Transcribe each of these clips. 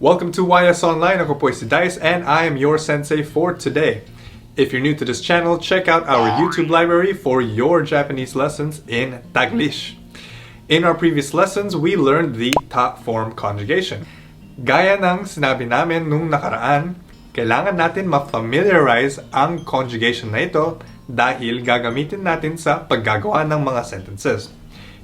Welcome to YS Online. Ako po si Dice and I am your sensei for today. If you're new to this channel, check out our YouTube library for your Japanese lessons in Taglish. In our previous lessons, we learned the ta form conjugation. Gaya ng sinabi namin nung nakaraan, kailangan natin ma-familiarize ang conjugation na ito dahil gagamitin natin sa paggagawa ng mga sentences.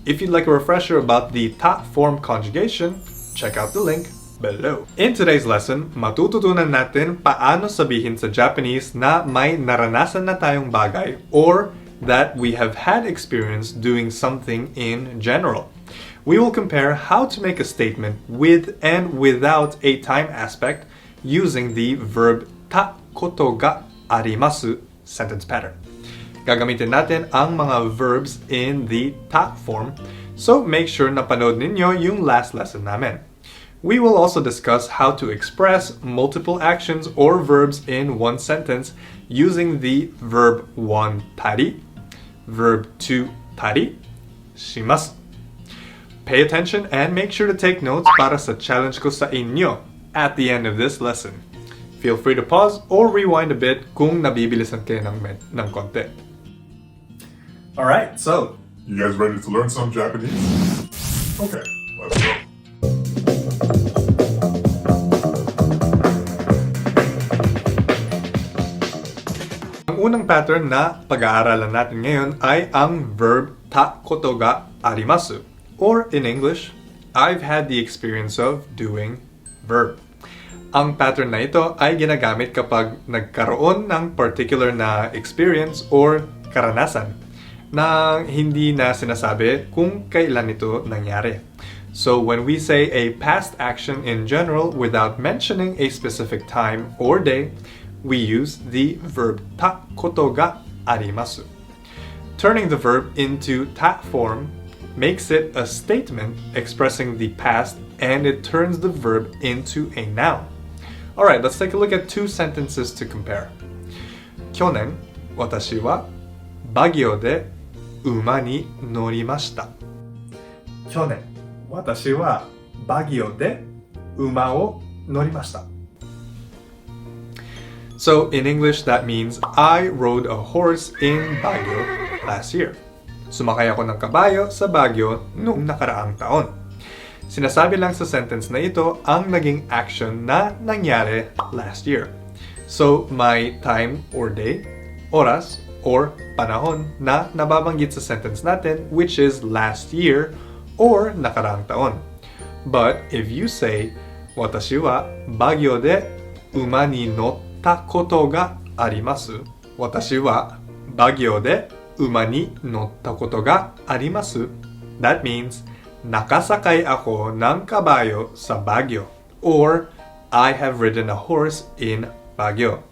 If you'd like a refresher about the ta form conjugation, check out the link below. In today's lesson, matututunan natin paano sabihin sa Japanese na may naranasan na tayong bagay or that we have had experience doing something in general. We will compare how to make a statement with and without a time aspect using the verb taことがあります sentence pattern. Gagamitin natin ang mga verbs in the ta form, so make sure na panood ninyo yung last lesson namin. We will also discuss how to express multiple actions or verbs in one sentence using the verb 1 tari, verb 2 tari, shimasu. Pay attention and make sure to take notes para sa challenge ko sa inyo at the end of this lesson. Feel free to pause or rewind a bit kung nabibilisan kayo ng konti. Alright, so you guys ready to learn some Japanese? Okay, let's go. Ang unang pattern na pag-aaralan natin ngayon ay ang verb ta koto ga arimasu, or in English, I've had the experience of doing verb. Ang pattern na ito ay ginagamit kapag nagkaroon ng particular na experience or karanasan na hindi na sinasabi kung kailan ito nangyari. So when we say a past action in general without mentioning a specific time or day, we use the verb ta koto ga arimasu. Turning the verb into ta form makes it a statement expressing the past, and it turns the verb into a noun. Alright, let's take a look at two sentences to compare. 去年、私はバギオで馬に乗りました。去年、私はバギオで馬を乗りました。So in English, that means I rode a horse in Baguio last year. Sumakay ako ng kabayo sa Baguio nung nakaraang taon. Sinasabi lang sa sentence na ito ang naging action na nangyari last year. So may time or day, oras, or panahon na nababanggit sa sentence natin, which is last year or nakaraang taon. But if you say, 私はバギオで馬に乗ったことがあります。私はバギオで馬に乗ったことがあります。That means, nakasakay ako ng kabayo sa Baguio, or I have ridden a horse in Baguio.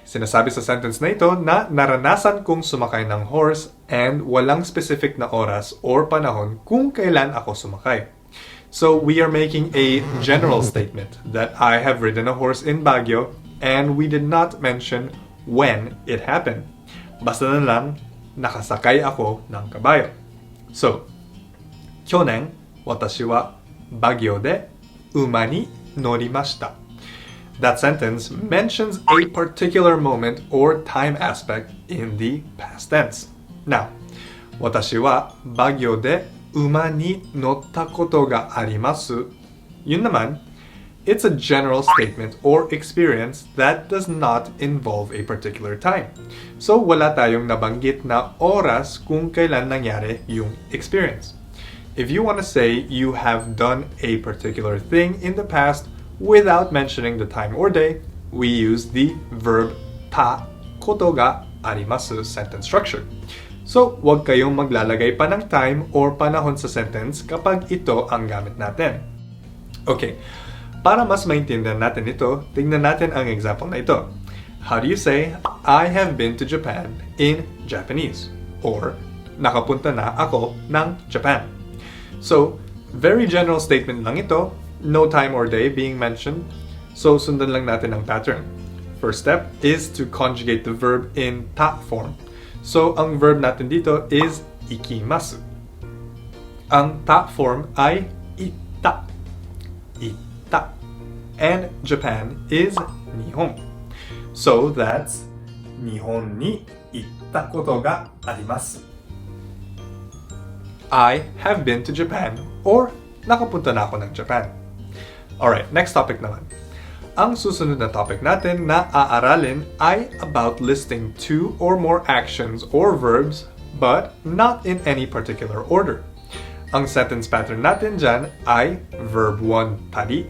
Sinasabi sa sentence na ito na naranasan kong sumakay ng horse and walang specific na oras or panahon kung kailan ako sumakay. So we are making a general statement that I have ridden a horse in Baguio and we did not mention when it happened. Basta na lang, nakasakay ako ng kabayo. So, 去年、私はバギオで馬に乗りました。That sentence mentions a particular moment or time aspect in the past tense. Now, 私はバギオで馬に乗ったことがあります。Yun naman, it's a general statement or experience that does not involve a particular time. So wala tayong nabanggit na oras kung kailan nangyari yung experience. If you want to say you have done a particular thing in the past without mentioning the time or day, we use the verb ta koto ga arimasu sentence structure. So wag kayong maglalagay pa ng time or panahon sa sentence kapag ito ang gamit natin. Okay. Para mas maintindihan natin ito, tingnan natin ang example na ito. How do you say, I have been to Japan in Japanese? Or, nakapunta na ako ng Japan. So, very general statement lang ito, no time or day being mentioned. So, sundan lang natin ang pattern. First step is to conjugate the verb in ta form. So, ang verb natin dito is ikimasu. Ang ta form ay ita. Ita. and Japan is Nihon. So that's 日本に行ったことがあります. I have been to Japan or nakapunta na ako ng Japan. Alright, next topic naman. Ang susunod na topic natin na aaralin ay about listing two or more actions or verbs but not in any particular order. Ang sentence pattern natin dyan ay verb 1 tari,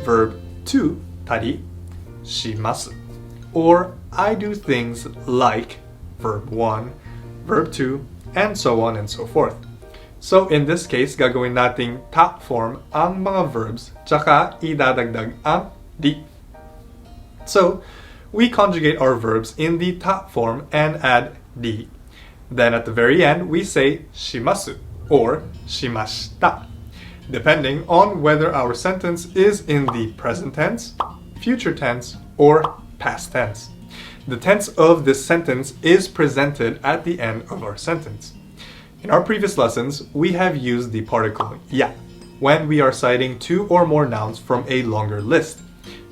verb 2 tari, shimasu. Or I do things like verb 1, verb 2, and so on and so forth. So in this case, gagawin nating top form ang mga verbs, tsaka idadagdag ang di. So we conjugate our verbs in the top form and add di. Then at the very end, we say shimasu or shimashita, depending on whether our sentence is in the present tense, future tense, or past tense. The tense of this sentence is presented at the end of our sentence. In our previous lessons, we have used the particle ya when we are citing two or more nouns from a longer list.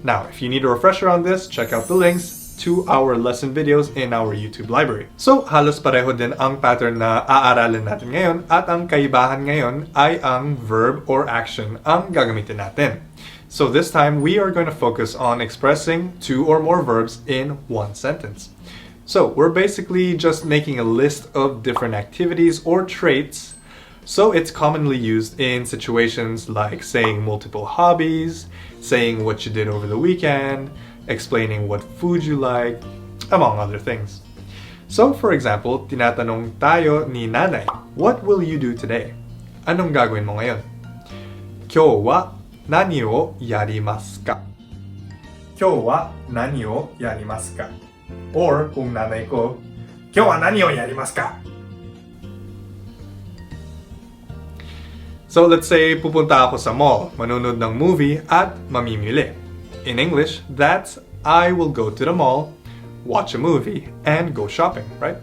Now, if you need a refresher on this, check out the links to our lesson videos in our YouTube library. So, halos pareho din ang pattern na aaralin natin ngayon at ang kaibahan ngayon ay ang verb or action ang gagamitin natin. So this time, we are going to focus on expressing two or more verbs in one sentence. So we're basically just making a list of different activities or traits. So it's commonly used in situations like saying multiple hobbies, saying what you did over the weekend, explaining what food you like, among other things. So for example, tinatanong tayo ni nanay, what will you do today? Anong gagawin mo ngayon? 今日は何をやりますか? 今日は何をやりますか? Or kung nanay ko, 今日は何をやりますか? So let's say pupunta ako sa mall, manonood ng movie at mamimili. In English, that's I will go to the mall, watch a movie, and go shopping, right?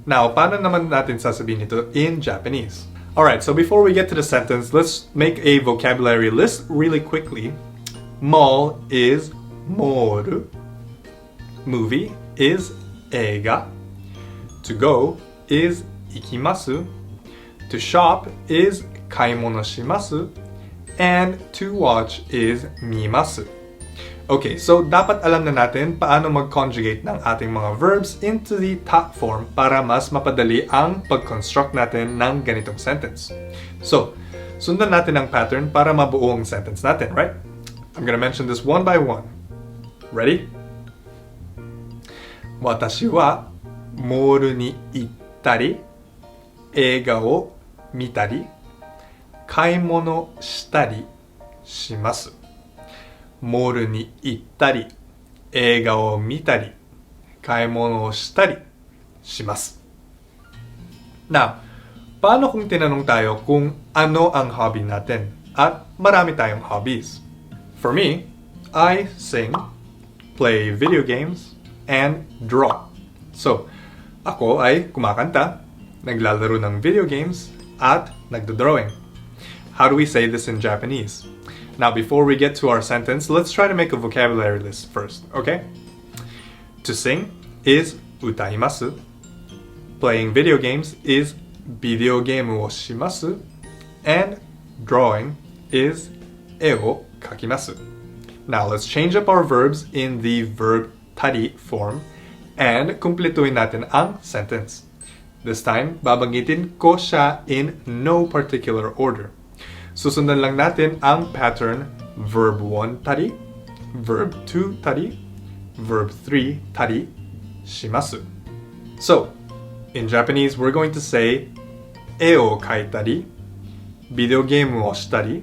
Now, paano naman natin sasabihin ito in Japanese? Alright, so before we get to the sentence, let's make a vocabulary list really quickly. Mall is moru. Movie is eiga. To go is ikimasu. To shop is kaimono shimasu. And to watch is mimasu. Okay, so dapat alam na natin paano mag-conjugate ng ating mga verbs into the top form para mas mapadali ang pag-construct natin ng ganitong sentence. So, sundan natin ang pattern para mabuo ang sentence natin, right? I'm gonna mention this one by one. Ready? Watashi wa moru ni ittari, eiga o mitari, kaimono shitari shimasu. モールに行ったり、映画を見たり、買い物をしたりします。Now, paano kung tinanong tayo kung ano ang hobby natin? At marami tayong hobbies. For me, I sing, play video games, and draw. So, ako ay kumakanta, naglalaro ng video games, at nagdodrawing. How do we say this in Japanese? Now, before we get to our sentence, let's try to make a vocabulary list first, okay? To sing is utaimasu. Playing video games is video game wo shimasu. And drawing is e wo kakimasu. Now, let's change up our verbs in the verb tari form and kumpletuhin natin ang sentence. This time, babanggitin ko siya in no particular order. Susundan lang natin ang pattern verb 1 tari, verb 2 tari, verb 3 tari, shimasu. So, in Japanese, we're going to say 絵を描いたり、ビデオゲームをしたり、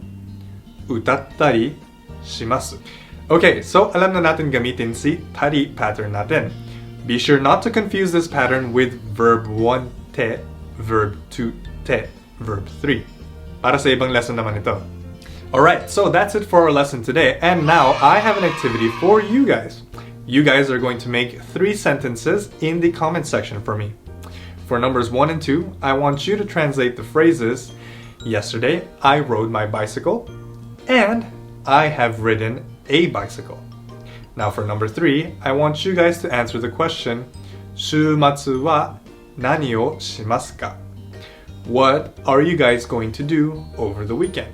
歌ったりします。Okay, so alam na natin gamitin si tari pattern natin. Be sure not to confuse this pattern with verb 1 te, verb 2 te, verb 3. Para sa ibang lesson naman ito. Alright, so that's it for our lesson today. And now, I have an activity for you guys. You guys are going to make 3 sentences in the comment section for me. For numbers 1 and 2, I want you to translate the phrases, yesterday, I rode my bicycle, and I have ridden a bicycle. Now for number 3, I want you guys to answer the question, 週末は何をしますか? What are you guys going to do over the weekend?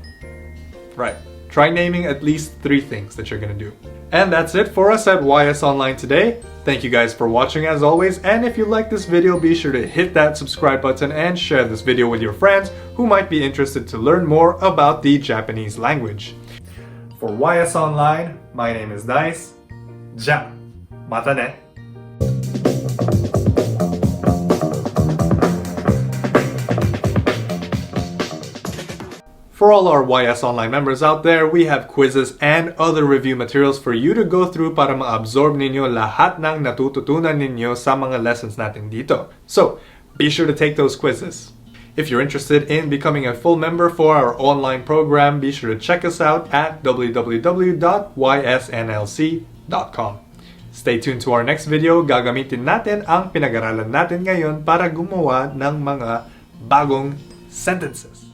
Right. Try naming at least 3 things that you're gonna do. And that's it for us at YS Online today. Thank you guys for watching as always, and if you like this video, be sure to hit that subscribe button and share this video with your friends who might be interested to learn more about the Japanese language. For YS Online, my name is Dice. じゃ、またね。For all our YS Online members out there, we have quizzes and other review materials for you to go through para ma-absorb ninyo lahat ng natututunan ninyo sa mga lessons natin dito. So, be sure to take those quizzes. If you're interested in becoming a full member for our online program, be sure to check us out at www.ysnlc.com. Stay tuned to our next video. Gagamitin natin ang pinag-aralan natin ngayon para gumawa ng mga bagong sentences.